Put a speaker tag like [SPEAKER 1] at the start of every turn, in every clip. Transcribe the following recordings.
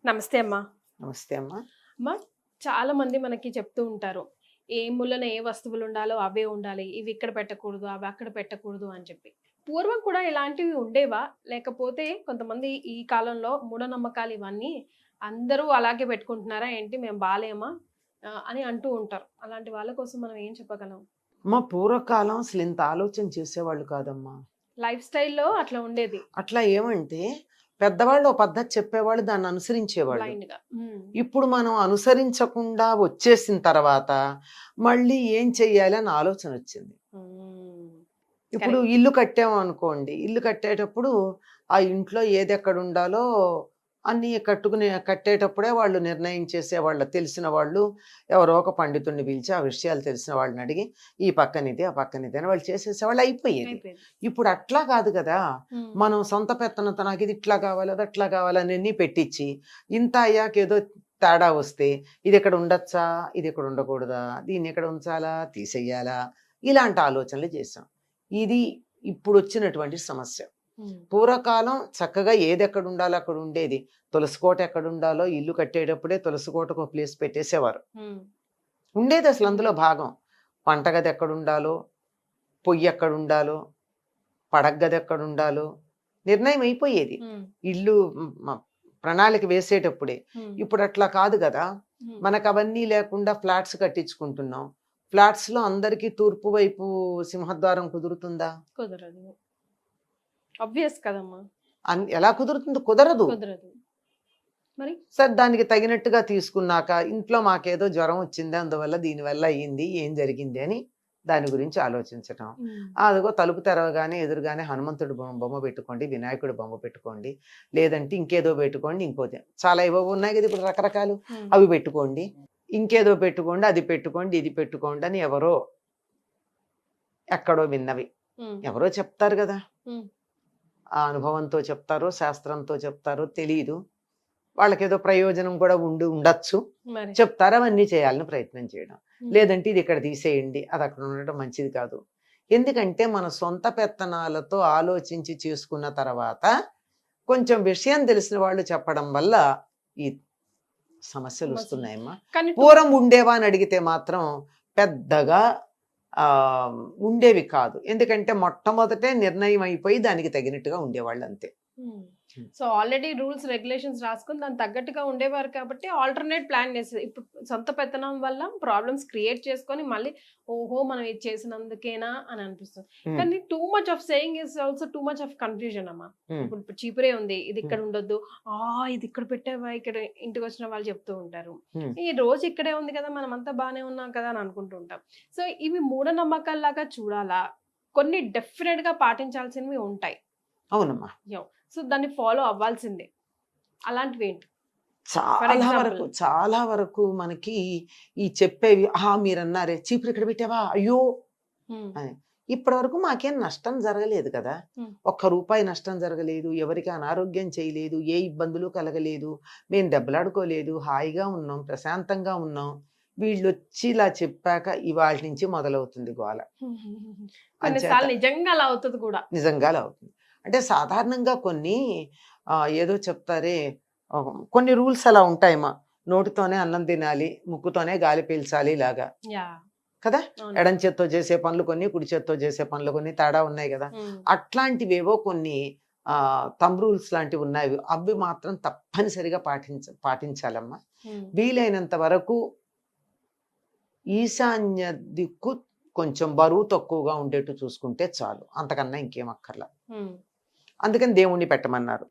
[SPEAKER 1] నమస్తే అమ్మా.
[SPEAKER 2] నమస్తే అమ్మా.
[SPEAKER 1] అమ్మా, చాలా మంది మనకి చెప్తూ ఉంటారు. ఏ మూలన ఏ వస్తువులు ఉండాలో అవే ఉండాలి. ఇవి ఇక్కడ పెట్టకూడదు, అవి అక్కడ పెట్టకూడదు అని చెప్పి. పూర్వం కూడా ఇలాంటివి ఉండేవా? లేకపోతే కొంతమంది ఈ కాలంలో మూఢనమ్మకాలు ఇవన్నీ అందరూ అలాగే పెట్టుకుంటున్నారా ఏంటి? మేము బాలేమా? అని అంటూ ఉంటారు. అలాంటి వాళ్ళ కోసం మనం ఏం చెప్పగలం?
[SPEAKER 2] అమ్మా, పూర్వకాలం అసలు ఇంత ఆలోచన చేసేవాళ్ళు కాదమ్మా.
[SPEAKER 1] లైఫ్ స్టైల్‌లో అట్లా ఉండేది.
[SPEAKER 2] అట్లా ఏమంటే పెద్దవాళ్ళు ఓ పద్ధతి చెప్పేవాళ్ళు, దాన్ని అనుసరించేవాళ్ళు.
[SPEAKER 1] బ్లైండ్‌గా. హ్మ్.
[SPEAKER 2] ఇప్పుడు మనం అనుసరించకుండా వచ్చేసిన తర్వాత మళ్ళీ ఏం చెయ్యాలి అని ఆలోచన వచ్చింది.
[SPEAKER 1] హ్మ్.
[SPEAKER 2] ఇప్పుడు
[SPEAKER 1] కరెక్ట్.
[SPEAKER 2] ఇల్లు కట్టాము అనుకోండి, ఇల్లు కట్టేటప్పుడు ఆ ఇంట్లో ఏది ఎక్కడ ఉండాలో అన్నీ కట్టేటప్పుడే వాళ్ళు నిర్ణయం చేసేవాళ్ళు, తెలిసిన వాళ్ళు ఎవరో ఒక పండితుడిని పిలిచి ఆ విషయాలు తెలిసిన వాళ్ళని అడిగి ఈ పక్కనిది ఆ పక్కనిది అని వాళ్ళు చేసేసేవాళ్ళు, అయిపోయేది.
[SPEAKER 1] అయిపోయింది.
[SPEAKER 2] ఇప్పుడు అట్లా కాదు కదా.
[SPEAKER 1] హ్మ్.
[SPEAKER 2] మనం సొంత పెత్తనంతో నాకు ఇది ఇట్లా కావాలి అది అట్లా కావాలని అన్నీ పెట్టించి ఇంత అయ్యాక ఏదో తేడా వస్తే ఇది ఇక్కడ ఉండొచ్చా, ఇది ఇక్కడ ఉండకూడదా, దీన్ని ఎక్కడ ఉంచాలా, తీసేయాలా, ఇలాంటి ఆలోచనలు చేసాం. ఇది ఇప్పుడు వచ్చినటువంటి సమస్య.
[SPEAKER 1] హ్మ్.
[SPEAKER 2] పూర్వకాలం చక్కగా ఏది ఎక్కడ ఉండాలో అక్కడ ఉండేది. తులసి కోట ఎక్కడ ఉండాలో ఇల్లు కట్టేటప్పుడే తులసి కోటకు ఒక ప్లేస్ పెట్టేసేవారు.
[SPEAKER 1] హ్మ్.
[SPEAKER 2] ఉండేది అసలు అందులో భాగం. వంటగది ఎక్కడ ఉండాలో, పొయ్యి ఎక్కడ ఉండాలో, పడగ్గది ఎక్కడ ఉండాలో నిర్ణయం అయిపోయేది.
[SPEAKER 1] హ్మ్.
[SPEAKER 2] ఇల్లు ప్రణాళిక వేసేటప్పుడే.
[SPEAKER 1] హ్మ్.
[SPEAKER 2] ఇప్పుడు అట్లా కాదు కదా.
[SPEAKER 1] హ్మ్.
[SPEAKER 2] మనకు అవన్నీ లేకుండా ఫ్లాట్స్ కట్టించుకుంటున్నాం. ఫ్లాట్స్‌లో అందరికీ తూర్పు వైపు సింహద్వారం కుదురుతుందా?
[SPEAKER 1] కుదరదు. ఆబ్వియస్ కదమ్మా!
[SPEAKER 2] ఎలా కుదురుతుంది? కుదరదు.
[SPEAKER 1] కుదరదు. మరి?
[SPEAKER 2] సరే, దానికి తగినట్టుగా తీసుకున్నాక ఇంట్లో మాకేదో జ్వరం వచ్చింది, అందువల్ల దీనివల్ల అయ్యింది, ఏం జరిగింది అని దాని గురించి ఆలోచించటం.
[SPEAKER 1] హ్మ్.
[SPEAKER 2] అదిగో తలుపు తెరవగానే ఎదురుగానే హనుమంతుడి బొమ్మ పెట్టుకోండి, వినాయకుడి బొమ్మ పెట్టుకోండి, లేదంటే ఇంకేదో పెట్టుకోండి, ఇంకోటి చాలా ఏవో ఉన్నాయి కదా ఇప్పుడు రకరకాలు,
[SPEAKER 1] హ్మ్.
[SPEAKER 2] అవి పెట్టుకోండి, ఇంకేదో పెట్టుకోండి, అది పెట్టుకోండి, ఇది పెట్టుకోండి అని ఎవరో ఎక్కడో విన్నవి
[SPEAKER 1] హ్మ్.
[SPEAKER 2] ఎవరో చెప్తారు కదా.
[SPEAKER 1] హ్మ్.
[SPEAKER 2] ఆ అనుభవంతో చెప్తారో శాస్త్రంతో చెప్తారో తెలీదు. వాళ్ళకేదో ప్రయోజనం కూడా ఉండొచ్చు.
[SPEAKER 1] మరి.
[SPEAKER 2] చెప్తారు, అవన్నీ చేయాలని ప్రయత్నం చేయడం.
[SPEAKER 1] హ్మ్.
[SPEAKER 2] లేదంటే ఇది ఇక్కడ తీసేయండి, అది అక్కడ ఉండడం మంచిది కాదు. ఎందుకంటే మన సొంత పెత్తనాలతో ఆలోచించి చేసుకున్న తర్వాత కొంచెం విషయం తెలిసిన వాళ్ళు చెప్పడం వల్ల ఈ సమస్యలు
[SPEAKER 1] సమస్యలు.
[SPEAKER 2] వస్తున్నాయమ్మా.
[SPEAKER 1] కానీ
[SPEAKER 2] పూర్వం ఉండేవా అని అడిగితే మాత్రం పెద్దగా ఉండేవి కాదు. ఎందుకంటే మొట్టమొదటే నిర్ణయం అయిపోయి దానికి తగినట్టుగా ఉండేవాళ్ళు అంతే.
[SPEAKER 1] హ్మ్.
[SPEAKER 2] హ్మ్.
[SPEAKER 1] సో, ఆల్రెడీ రూల్స్, రెగ్యులేషన్స్ రాసుకొని దానికి తగ్గట్టుగా ఉండేవారు కాబట్టి ఆల్టర్‌నేట్ ప్లాన్ చేసేది. ఇప్పుడు సొంత పెత్తనం వల్ల ప్రాబ్లమ్స్ క్రియేట్ చేసుకొని మళ్ళీ ఓహో! మనం ఇది చేసినందుకేనా అని అనిపిస్తుంది.
[SPEAKER 2] హ్మ్.
[SPEAKER 1] కానీ too much of saying is also too much of confusion అమ్మా.
[SPEAKER 2] హ్మ్.
[SPEAKER 1] ఇప్పుడు చీపురే ఉంది. ఇది
[SPEAKER 2] హ్మ్.
[SPEAKER 1] ఇక్కడ ఉండొద్దు. ఇది ఇక్కడ పెట్టావా? ఇక్కడ ఇంటికొచ్చిన వాళ్ళు చెప్తూ ఉంటారు.
[SPEAKER 2] హ్మ్.
[SPEAKER 1] ఈ రోజు ఇక్కడే ఉంది కదా! మనమంతా బానే ఉన్నాం కదా! అని అనుకుంటూ ఉంటాం. సో, ఇవి మూఢనమ్మకాల్లాగా చూడాలా? కొన్ని డెఫినిట్‌గా పాటించాల్సినవి ఉంటాయి.
[SPEAKER 2] అవునమ్మా.
[SPEAKER 1] సో, దాన్ని ఫాలో అవ్వాల్సిందే. అలాంటివేంటి? ఫర్
[SPEAKER 2] చాలా
[SPEAKER 1] ఎగ్జాంపుల్.
[SPEAKER 2] వరకు, చాలా వరకు మనకి ఈ చెప్పేవి మీరన్నారే చీపురు ఇక్కడ పెట్టావా? అయ్యో!
[SPEAKER 1] హ్మ్.
[SPEAKER 2] అని. ఇప్పటివరకు మాకేం నష్టం జరగలేదు కదా.
[SPEAKER 1] హ్మ్.
[SPEAKER 2] ఒక్క రూపాయి నష్టం జరగలేదు. ఎవరికీ అనారోగ్యం చేయలేదు. ఏ ఇబ్బందులు కలగలేదు. మేము దెబ్బలాడుకోలేదు. హాయిగా ఉన్నాం. ప్రశాంతంగా ఉన్నాం. వీళ్ళొచ్చి ఇలా చెప్పాక ఇవాల్టి నుంచి మొదలవుతుంది గోల.
[SPEAKER 1] కొన్ని
[SPEAKER 2] అంచేత
[SPEAKER 1] సార్లు నిజంగా అలా అవుతది కూడా.
[SPEAKER 2] నిజంగా అలా అవుతుంది. అంటే సాధారణంగా కొన్ని ఏదో చెప్తారే, కొన్ని రూల్స్ అలా ఉంటాయమ్మా. నోటితోనే అన్నం తినాలి, ముక్కుతోనే గాలి పీల్చాలి ఇలాగా.
[SPEAKER 1] యాహ్!
[SPEAKER 2] కదా.
[SPEAKER 1] అవును.
[SPEAKER 2] ఎడం చేత్తో చేసే పనులు కొన్ని, కుడి చేత్తో చేసే పనులు కొన్ని తేడా ఉన్నాయి గదా.
[SPEAKER 1] హ్మ్.
[SPEAKER 2] అట్లాంటివేవో కొన్ని థంబ్ రూల్స్ లాంటివి ఉన్నాయి. అవి మాత్రం తప్పనిసరిగా పాటించాలమ్మా.
[SPEAKER 1] హ్మ్.
[SPEAKER 2] వీలైనంత వరకు ఈశాన్య దిక్కు కొంచెం బరువు తక్కువగా ఉండేట్టు చూసుకుంటే చాలు. అంతకన్నా ఇంకేం అక్కర్లా.
[SPEAKER 1] హ్మ్.
[SPEAKER 2] అందుకని దేవుడిని పెట్టమన్నారు.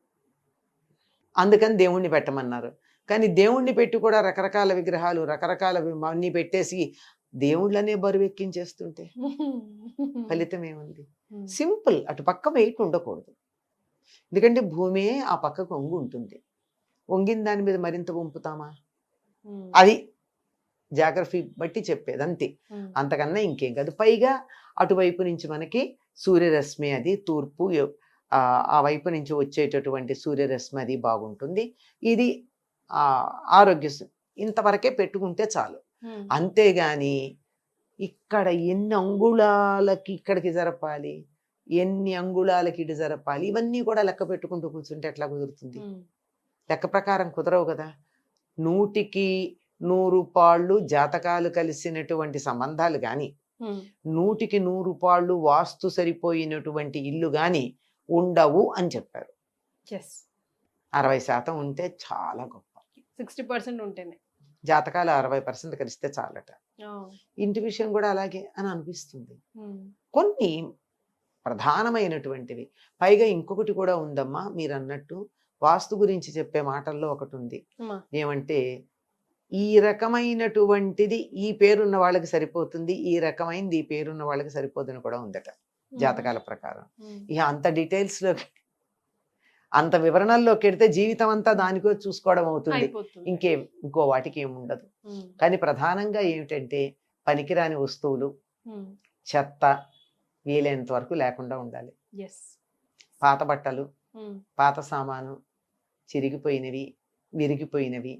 [SPEAKER 2] అందుకని దేవుడిని పెట్టమన్నారు. కానీ దేవుడిని పెట్టి కూడా రకరకాల విగ్రహాలు, అన్నీ పెట్టేసి దేవుళ్ళనే బరువెక్కించేస్తుంటే ఫలితం ఏముంది?
[SPEAKER 1] హ్మ్.
[SPEAKER 2] సింపుల్, అటు పక్క వెయిట్ ఉండకూడదు. ఎందుకంటే భూమే ఆ పక్కకు వంగి ఉంటుంది. వంగిన దాని మీద మరింత వంపుతామా?
[SPEAKER 1] హ్మ్.
[SPEAKER 2] అది జాగ్రఫీ బట్టి చెప్పేది అంతే.
[SPEAKER 1] హ్మ్.
[SPEAKER 2] అంతకన్నా ఇంకేం కాదు. పైగా అటువైపు నుంచి మనకి సూర్యరశ్మి అది తూర్పు ఆ వైపు నుంచి వచ్చేటటువంటి సూర్యరశ్మి అది బాగుంటుంది. ఇది ఆహ్, ఆరోగ్య సు ఇంతవరకే పెట్టుకుంటే చాలు.
[SPEAKER 1] హ్మ్.
[SPEAKER 2] అంతేగాని ఇక్కడ ఎన్ని అంగుళాలకి ఇక్కడికి జరపాలి, ఎన్ని అంగుళాలకి ఇటు జరపాలి, ఇవన్నీ కూడా లెక్క పెట్టుకుంటూ కూర్చుంటే ఎట్లా కుదురుతుంది?
[SPEAKER 1] హ్మ్.
[SPEAKER 2] లెక్క ప్రకారం కుదరవు కదా. 100కి 100 పాళ్ళు జాతకాలు కలిసినటువంటి సంబంధాలు గాని, 100కి 100 పాళ్ళు వాస్తు సరిపోయినటువంటి ఇల్లు గాని ఉండవు అని చెప్పారు. 60% ఉంటే చాలా గొప్ప.
[SPEAKER 1] 60% ఉంటేనే
[SPEAKER 2] జాతకాలు 60% కలిస్తే చాలట. ఇంటి విషయం కూడా అలాగే అని అనిపిస్తుంది. కొన్ని ప్రధానమైనటువంటివి. పైగా ఇంకొకటి కూడా ఉందమ్మా, మీరు అన్నట్టు వాస్తు గురించి చెప్పే మాటల్లో ఒకటి ఉంది. ఏమంటే ఈ రకమైనటువంటిది ఈ పేరున్న వాళ్ళకి సరిపోతుంది, ఈ రకమైనది ఈ పేరున్న వాళ్ళకి సరిపోతుంది కూడా ఉందట జాతకాల ప్రకారం. ఇక అంత డీటెయిల్స్లో అంత వివరణల్లోకి వెడితే జీవితం అంతా దానికో చూసుకోవడం అవుతుంది. ఇంకో వాటికి ఏముండదు. కానీ ప్రధానంగా ఏమిటంటే పనికిరాని వస్తువులు, చెత్త వీలైనంత వరకు లేకుండా ఉండాలి. పాత బట్టలు, పాత సామాను, చిరిగిపోయినవి, విరిగిపోయినవి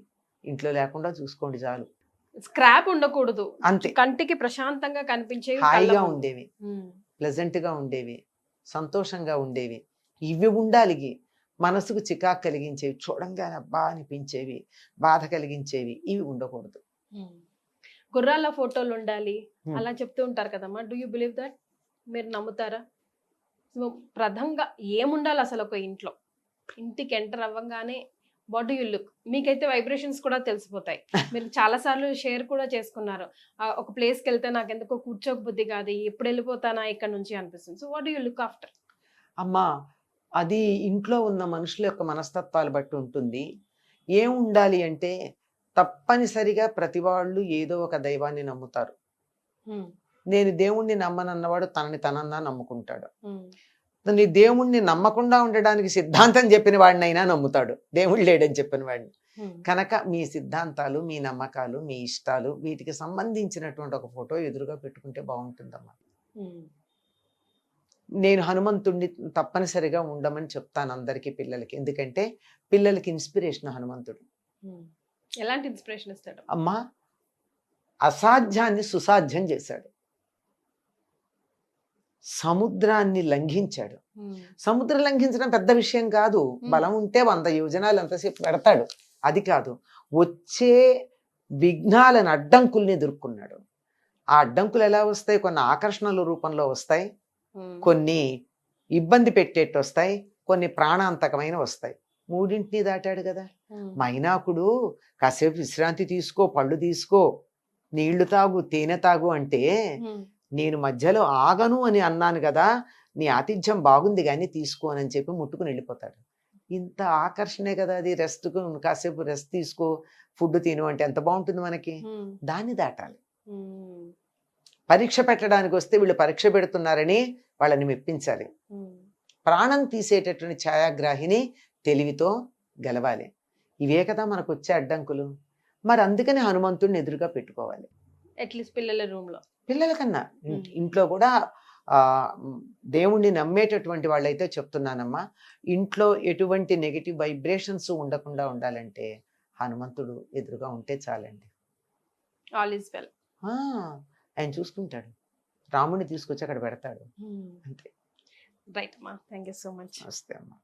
[SPEAKER 2] ఇంట్లో లేకుండా చూసుకోండి చాలు.
[SPEAKER 1] స్క్రాప్ ఉండకూడదు.
[SPEAKER 2] అంతే.
[SPEAKER 1] కంటికి ప్రశాంతంగా కనిపించేవి,
[SPEAKER 2] హాయిగా ఉండేవి, ప్లెజెంట్ గా ఉండేవి, సంతోషంగా ఉండేవి ఇవి ఉండాలి. మనసుకు చికాకు కలిగించేవి, చూడంగానే అబ్బా అనిపించేవి, బాధ కలిగించేవి ఇవి ఉండకూడదు.
[SPEAKER 1] గుర్రాల ఫోటోలు ఉండాలి అలా చెప్తూ ఉంటారు కదమ్మా. Do you believe that? మీరు నమ్ముతారా? ప్రధానంగా ఏముండాలి అసలు ఒక ఇంట్లో? ఇంటికి ఎంటర్ అవ్వగానే వాట్ డూ యూ లుక్? మీకైతే వైబ్రేషన్స్ కూడా తెలిసిపోతాయి. మీరు చాలా సార్లు షేర్ కూడా చేసుకున్నారు. ఒక ప్లేస్కి వెళ్తే నాకు ఎందుకో కూర్చోక బుద్ధి కాదు, ఎప్పుడు వెళ్ళిపోతానా ఇక్కడ నుంచి అనిపిస్తుంది. So what do you look after?
[SPEAKER 2] అమ్మా, అది ఇంట్లో ఉన్న మనుషుల యొక్క మనస్తత్వాలు బట్టి ఉంటుంది. ఏం ఉండాలి అంటే తప్పనిసరిగా ప్రతి వాళ్ళు ఏదో ఒక దైవాన్ని నమ్ముతారు. నేను దేవుణ్ణి నమ్మనన్నవాడు తనని తనన్నా నమ్ముకుంటాడు. నీ దేవుణ్ణి నమ్మకుండా ఉండడానికి సిద్ధాంతం చెప్పిన వాడినైనా నమ్ముతాడు, దేవుడు లేడని చెప్పిన వాడిని. కనుక మీ సిద్ధాంతాలు, మీ నమ్మకాలు, మీ ఇష్టాలు వీటికి సంబంధించినటువంటి ఒక ఫోటో ఎదురుగా పెట్టుకుంటే బాగుంటుందమ్మా. నేను హనుమంతుడిని తప్పనిసరిగా ఉండమని చెప్తాను అందరికీ, పిల్లలకి. ఎందుకంటే పిల్లలకి ఇన్స్పిరేషన్ హనుమంతుడు.
[SPEAKER 1] ఎలాంటి ఇన్స్పిరేషన్ ఇస్తాడు?
[SPEAKER 2] అమ్మా, అసాధ్యాన్ని సుసాధ్యం చేశాడు, సముద్రాన్ని లంఘించాడు. సముద్రం లంఘించడం పెద్ద విషయం కాదు. బలం ఉంటే 100 యోజనాలు ఎంతసేపు పెడతాడు, అది కాదు. వచ్చే విఘ్నాలను, అడ్డంకుల్ని ఎదుర్కొన్నాడు. ఆ అడ్డంకులు ఎలా వస్తాయి? కొన్ని ఆకర్షణల రూపంలో వస్తాయి, కొన్ని ఇబ్బంది పెట్టేట్టు వస్తాయి, కొన్ని ప్రాణాంతకమైన వస్తాయి. మూడింటిని దాటాడు కదా. మైనాకుడు కాసేపు విశ్రాంతి తీసుకో, పళ్ళు తీసుకో, నీళ్లు తాగు, తేనె తాగు అంటే నేను మధ్యలో ఆగను అని అన్నాను కదా, నీ ఆతిథ్యం బాగుంది కానీ తీసుకోనని చెప్పి ముట్టుకుని వెళ్ళిపోతాడు. ఇంత ఆకర్షణే కదా అది. రెస్ట్కు కాసేపు రెస్ట్ తీసుకో, ఫుడ్ తిను అంటే ఎంత బాగుంటుంది మనకి. దాన్ని దాటాలి. పరీక్ష పెట్టడానికి వస్తే వీళ్ళు పరీక్ష పెడుతున్నారని వాళ్ళని మెప్పించాలి. ప్రాణం తీసేటటువంటి ఛాయాగ్రాహిని తెలివితో గెలవాలి. ఇవే కదా మనకు వచ్చే అడ్డంకులు. మరి అందుకని హనుమంతుడిని ఎదురుగా పెట్టుకోవాలి.
[SPEAKER 1] అట్లీస్ట్ పిల్లల రూమ్ లో,
[SPEAKER 2] పిల్లల కన్నా ఇంట్లో కూడా దేవుణ్ణి నమ్మేటటువంటి వాళ్ళైతే చెప్తున్నానమ్మా, ఇంట్లో ఎటువంటి నెగిటివ్ వైబ్రేషన్స్ ఉండకుండా ఉండాలంటే హనుమంతుడు ఎదురుగా ఉంటే చాలండి.
[SPEAKER 1] All is well.
[SPEAKER 2] ఆయన చూసుకుంటాడు, రాముడిని తీసుకొచ్చి అక్కడ పెడతాడు. అంతే.
[SPEAKER 1] రైట్ అమ్మా, థ్యాంక్ యూ సో మచ్.
[SPEAKER 2] నమస్తే అమ్మా.